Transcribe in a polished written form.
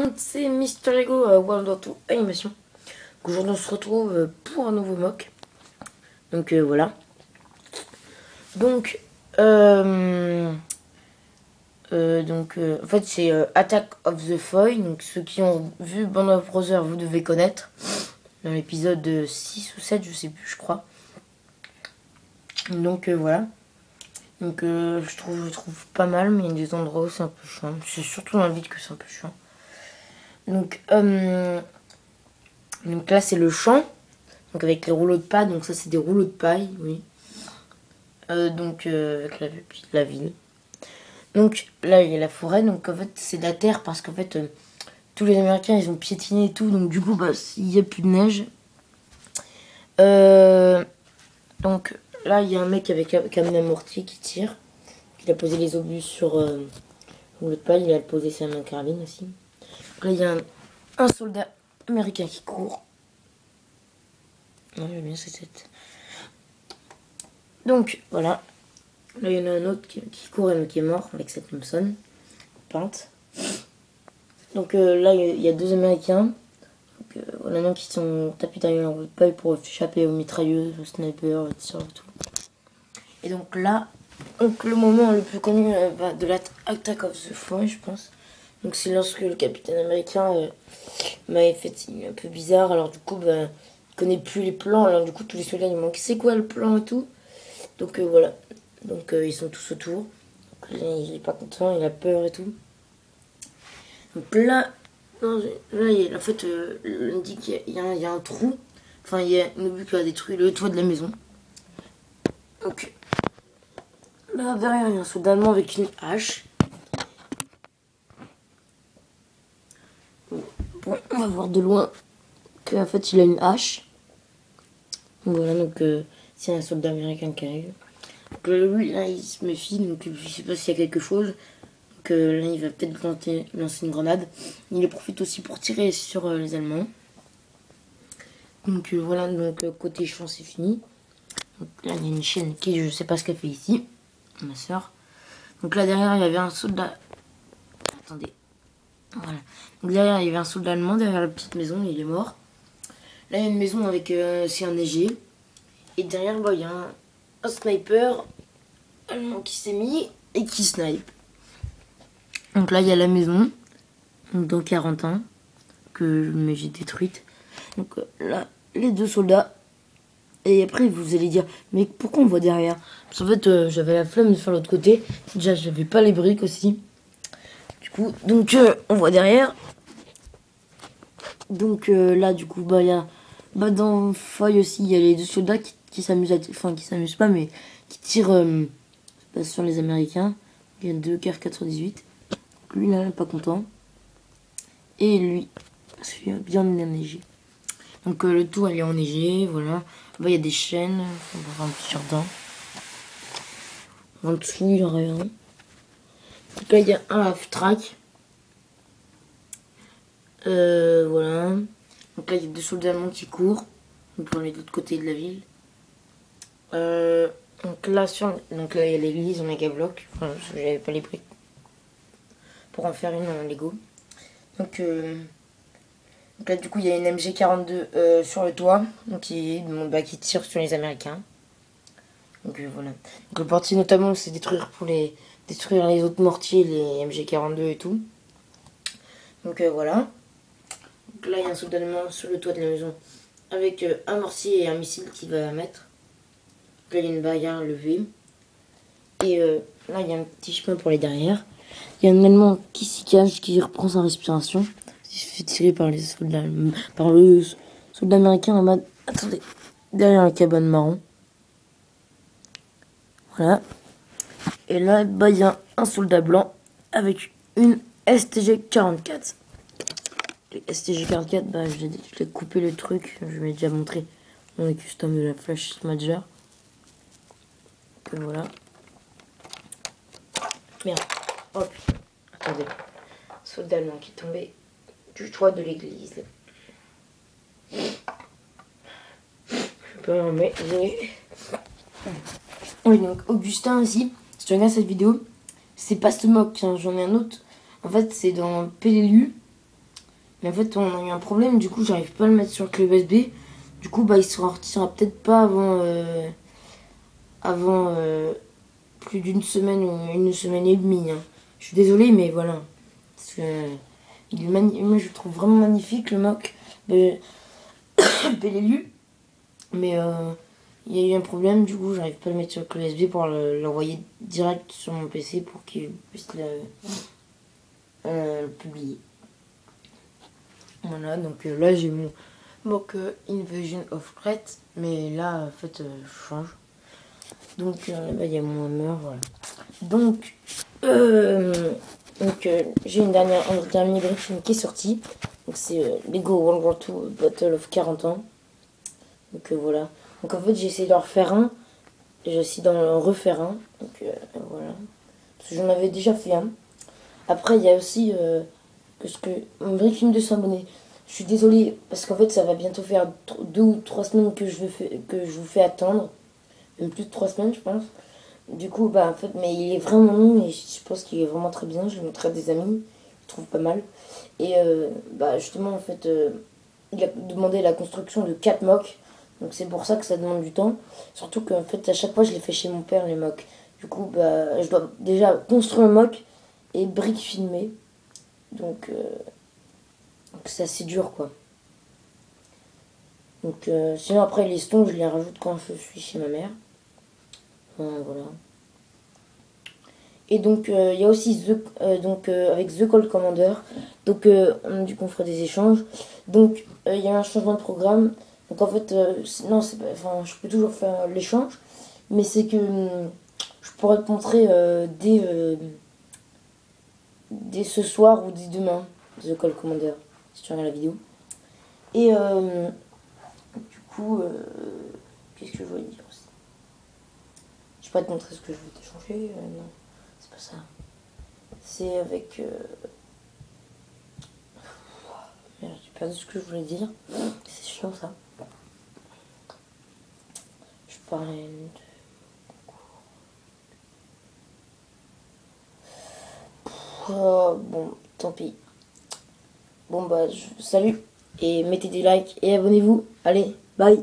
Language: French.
monde, c'est Mister Lego World of Two Animation. Aujourd'hui on se retrouve pour un nouveau mock. Donc voilà. Donc en fait c'est Attack of the Foil. Donc ceux qui ont vu Band of Brothers, vous devez connaître. Dans l'épisode 6 ou 7, je sais plus, je crois. Donc voilà. Donc je trouve pas mal, mais il y a des endroits où c'est un peu chiant. C'est surtout dans le vide que c'est un peu chiant. Donc là c'est le champ. Donc avec les rouleaux de paille. Donc ça c'est des rouleaux de paille, oui. Avec la ville. Donc là il y a la forêt. Donc en fait c'est de la terre parce qu'en fait tous les Américains ils ont piétiné et tout. Donc du coup il n'y a plus de neige. Donc là il y a un mec avec un mortier qui tire. Il a posé les obus sur le rouleau de paille. Il a posé sa main carabine aussi. Donc là il y a un soldat américain qui court. Non, j'aime bien cette tête. Donc voilà. Là il y en a un autre qui court et qui est mort avec cette Thompson peinte. Donc là il y a deux Américains. Donc voilà, qui sont tapés derrière leur paille pour échapper aux mitrailleuses, aux snipers, etc. Tout. Et donc là, le moment le plus connu de l'Attack of the Foil, je pense. Donc c'est lorsque le capitaine américain m'avait fait signe un peu bizarre. Alors du coup, il connaît plus les plans. Alors du coup, tous les soldats ils manquent. C'est quoi le plan et tout. Donc voilà. Donc ils sont tous autour. Donc, là, il est pas content, il a peur et tout. Donc là, en fait, on dit qu'il y a un trou. Enfin, il y a une obus qui a détruit le toit de la maison. Donc là, derrière, il y a un soldat allemand avec une hache. Bon, on va voir de loin qu'en fait, il a une hache. Donc voilà, c'est un soldat américain qui arrive. Donc lui, là, il se méfie. Donc je sais pas s'il y a quelque chose. Donc là, il va peut-être lancer une grenade. Il en profite aussi pour tirer sur les Allemands. Donc voilà, côté champ, c'est fini. Donc là, il y a une chienne qui, je sais pas ce qu'elle fait ici. Ma soeur. Donc là, derrière, il y avait un soldat. Attendez. Voilà. Donc derrière, il y avait un soldat allemand derrière la petite maison. Il est mort. Là, il y a une maison avec c'est enneigé. Et derrière, il y a un sniper allemand qui s'est mis et qui snipe. Donc là, il y a la maison. Donc dans 40 ans. Mais j'ai détruite. Donc là, les deux soldats. Et après, vous allez dire, mais pourquoi on voit derrière? Parce qu'en fait, j'avais la flemme de faire l'autre côté. Déjà, j'avais pas les briques aussi. Du coup, on voit derrière. Donc là, du coup, il y a... dans Foy aussi, il y a les deux soldats qui s'amusent enfin, qui s'amusent pas, mais qui tirent sur les Américains. Il y a deux KR-98. Donc lui, là, pas content. Et lui, parce qu'il a bien enneigé. Donc le tout, elle est enneigé, voilà. Là, il y a des chaînes, on va voir un petit jardin. En dessous, il n'y a rien. Donc là, il y a un half-track. Voilà. Donc là, il y a deux soldats allemands qui courent. Donc pour aller de l'autre côté de la ville. Donc là, il y a l'église en méga bloc. Enfin, j'avais pas les briques pour en faire une en Lego. Donc là, du coup, il y a une MG42 sur le toit, donc qui tire sur les Américains. Donc voilà. Donc le portier notamment, c'est détruire les autres mortiers, les MG42 et tout. Donc voilà. Donc là, il y a un soldat allemand sur le toit de la maison avec un mortier et un missile qu'il va mettre. Donc là, il y a une barrière levée. Et là, il y a un petit chemin pour les derrière. Il y a un Allemand qui s'y cache, qui reprend sa respiration. Il se fait tirer par le soldat américain en mode. Attendez, derrière la cabane marron. Voilà. Et là, il y a un soldat blanc avec une STG-44. Le STG-44, je l'ai coupé le truc. Je m'ai déjà montré dans les customs de la Flash Smadger. Donc voilà. Merde. Oh putain. Attendez. Soldat allemand qui est tombé du toit de l'église. Je peux en remettre. Oui, donc Augustin aussi, si tu regardes cette vidéo, c'est pas ce mock, hein, j'en ai un autre. En fait, c'est dans PLU. Mais en fait, on a eu un problème, du coup, j'arrive pas à le mettre sur clé USB. Du coup, bah, il se sortira peut-être pas avant plus d'une semaine ou une semaine et demie. Hein. Je suis désolée, mais voilà. Parce que, moi, je le trouve vraiment magnifique, le Mock Bellélu. Mais il y a eu un problème, du coup, j'arrive pas à le mettre sur clé USB pour l'envoyer direct sur mon PC pour qu'il puisse le publier. Voilà, donc là j'ai mon mock Invasion of Threat, mais là en fait je change. Donc là il y a mon hammer, voilà. Donc, j'ai un dernier briefing qui est sorti. Donc c'est Lego World War II Battle of 40 ans. Donc voilà. Donc en fait j'ai essayé d'en refaire un, j'ai essayé d'en refaire un. Donc voilà. Parce que j'en avais déjà fait un. Après il y a aussi un briefing de 100 abonnés. Je suis désolée parce qu'en fait ça va bientôt faire 2 ou 3 semaines que je vous fais attendre. Même plus de 3 semaines je pense. Du coup bah en fait mais il est vraiment long et je pense qu'il est vraiment très bien. Je le montrerai à des amis. Je trouve pas mal. Et bah justement en fait il a demandé la construction de 4 mocks. Donc c'est pour ça que ça demande du temps. Surtout qu'en fait à chaque fois je les fais chez mon père les mocks. Du coup bah je dois déjà construire un mock et briques filmer. Donc c'est assez dur quoi. Donc sinon après les stones je les rajoute quand je suis chez ma mère. Voilà. Et donc il y a aussi avec The Cold Commander. Donc on a dit qu'on ferait des échanges. Donc il y a un changement de programme. Donc en fait non c'est pas, enfin je peux toujours faire l'échange. Mais c'est que je pourrais te montrer dès ce soir ou dès demain The Cold Commander. Si tu regardes la vidéo. Et du coup qu'est-ce que je voulais dire aussi. Je vais pas te montrer ce que je veux t'échanger. Non, c'est pas ça. C'est avec... Merde, j'ai perdu ce que je voulais dire. C'est chiant ça. Je parlais de... Oh, bon, tant pis. Bon bah, salut. Et mettez des likes et abonnez-vous. Allez, bye.